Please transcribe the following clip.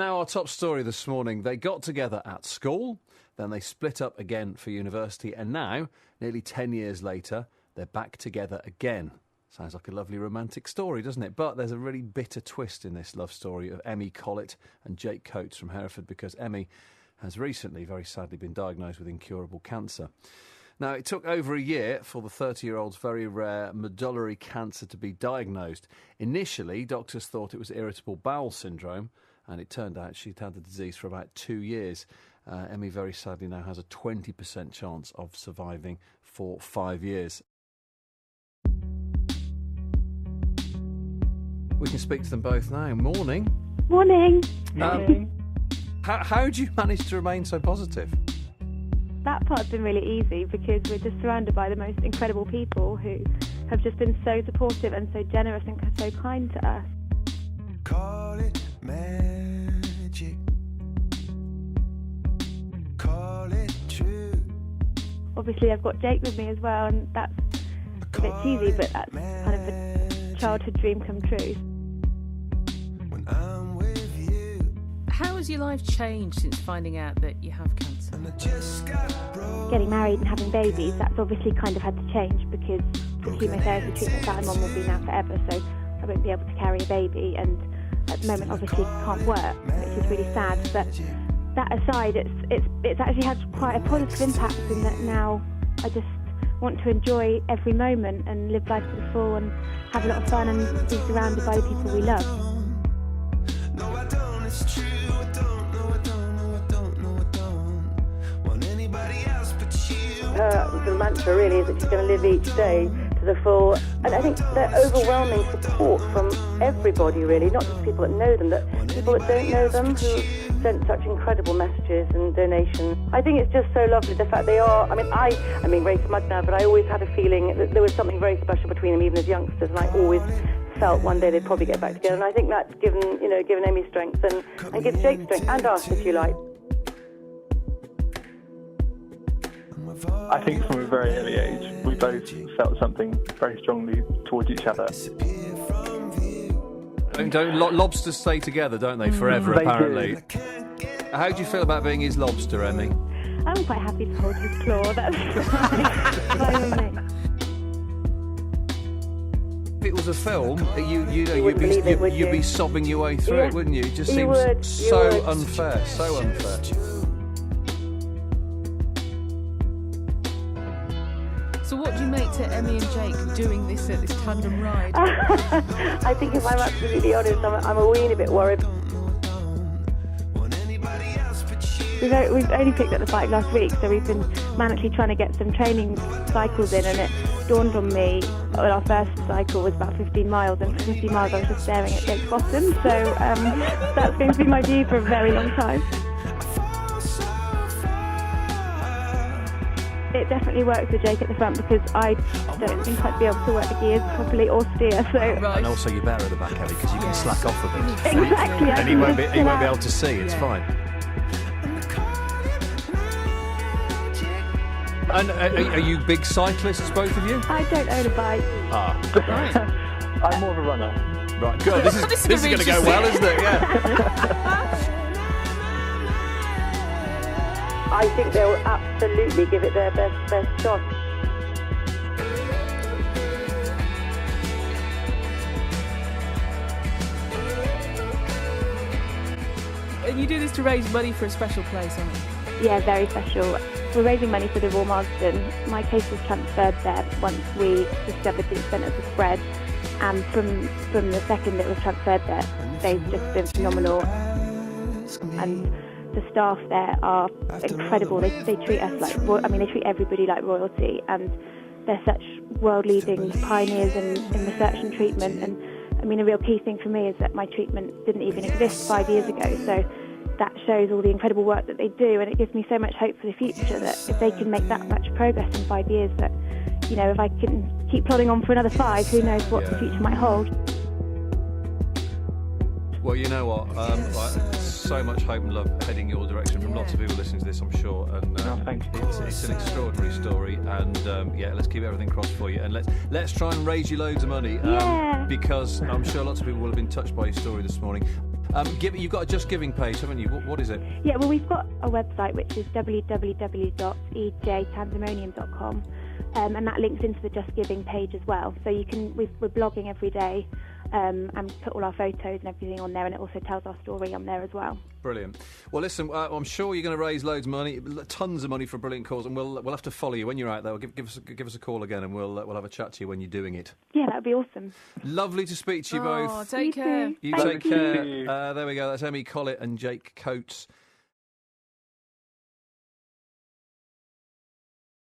Now, our top story this morning. They got together at school, then they split up again for university, and now, nearly 10 years later, they're back together again. Sounds like a lovely romantic story, doesn't it? But there's a really bitter twist in this love story of Emmy Collett and Jake Coates from Hereford, because Emmy has recently, very sadly, been diagnosed with incurable cancer. Now, it took over a year for the 30-year-old's very rare medullary cancer to be diagnosed. Initially, doctors thought it was irritable bowel syndrome, and it turned out she'd had the disease for about 2 years. Emmy, very sadly, now has a 20% chance of surviving for 5 years. We can speak to them both now. Morning. Morning. How do you manage to remain so positive? That part's been really easy because we're just surrounded by the most incredible people who have just been so supportive and so generous and so kind to us. Call it magic. Call it true. Obviously, I've got Jake with me as well, and that's a bit cheesy, but that's kind of a childhood dream come true. When I'm with you. How has your life changed since finding out that you have cancer? And I just got broke. Getting married and having babies, that's obviously kind of had to change because the chemotherapy treatment that I'm on will be now forever, so I won't be able to carry a baby, and at the moment obviously can't work, which is really sad. But that aside, it's actually had quite a positive impact in that now I just want to enjoy every moment and live life to the full and have a lot of fun and be surrounded by the people we love. No, I don't, it's true. I don't want anybody else but you. The mantra really is that she's going to live each day to the full, and I think the overwhelming support from everybody really, not just people that know them, but people that don't know them who sent such incredible messages and donations. I think it's just so lovely the fact they are, I mean Ray Smudge now, but I always had a feeling that there was something very special between them even as youngsters, and I always felt one day they'd probably get back together, and I think that's given Amy strength and gives Jake strength, and us, if you like. I think from a very early age, we both felt something very strongly towards each other. Don't lobsters stay together, don't they, forever, They apparently? do. How do you feel about being his lobster, Emmy? I'm quite happy to hold his claw, that's fine with me. If it was a film, you'd be sobbing your way through it, wouldn't you? It just seems so unfair, so unfair. So what do you make to Emmy and Jake doing this tandem ride? I think if I'm absolutely honest, I'm a weeny bit worried. We've only picked up the bike last week, so we've been manically trying to get some training cycles in, and it dawned on me, our first cycle was about 15 miles, and for 15 miles I was just staring at Jake's bottom, so that's going to be my view for a very long time. It definitely works with Jake at the front because I don't think I'd be able to work the gears properly or steer. So. Right. And also you're better at the back, Ellie, because you can slack off a bit. Exactly. And he won't be able to see, it's fine. And are you big cyclists, both of you? I don't own a bike. Right. I'm more of a runner. Right, good. This is going to go well, isn't it? Yeah. I think they'll absolutely give it their best shot. And you do this to raise money for a special place, aren't you? Yeah, very special. We're raising money for the Royal Marsden. My case was transferred there once we discovered the extent of the spread, and from the second it was transferred there, they've just been phenomenal. And the staff there are incredible. They treat us they treat everybody like royalty, and they're such world-leading pioneers in research and treatment. And I mean, a real key thing for me is that my treatment didn't even exist 5 years ago, so that shows all the incredible work that they do, and it gives me so much hope for the future that if they can make that much progress in 5 years, that, you know, if I can keep plodding on for another 5, who knows what the future might hold. Well, you know what? So much hope and love heading your direction from lots of people listening to this, I'm sure. And thank you. It's an extraordinary story, and let's keep everything crossed for you, and let's try and raise you loads of money, because I'm sure lots of people will have been touched by your story this morning. You've got a Just Giving page, haven't you? What is it? Yeah, well, we've got a website which is www.EJTandemonium.com, and that links into the Just Giving page as well. So we're blogging every day, and put all our photos and everything on there, and it also tells our story on there as well. Brilliant. Well, listen, I'm sure you're going to raise loads of money, tons of money for a brilliant cause, and we'll have to follow you when you're out there. Give us a call again, and we'll have a chat to you when you're doing it. Yeah, that would be awesome. Lovely to speak to you both. Take care. You Thank take care. you. There we go. That's Emmy Collett and Jake Coates.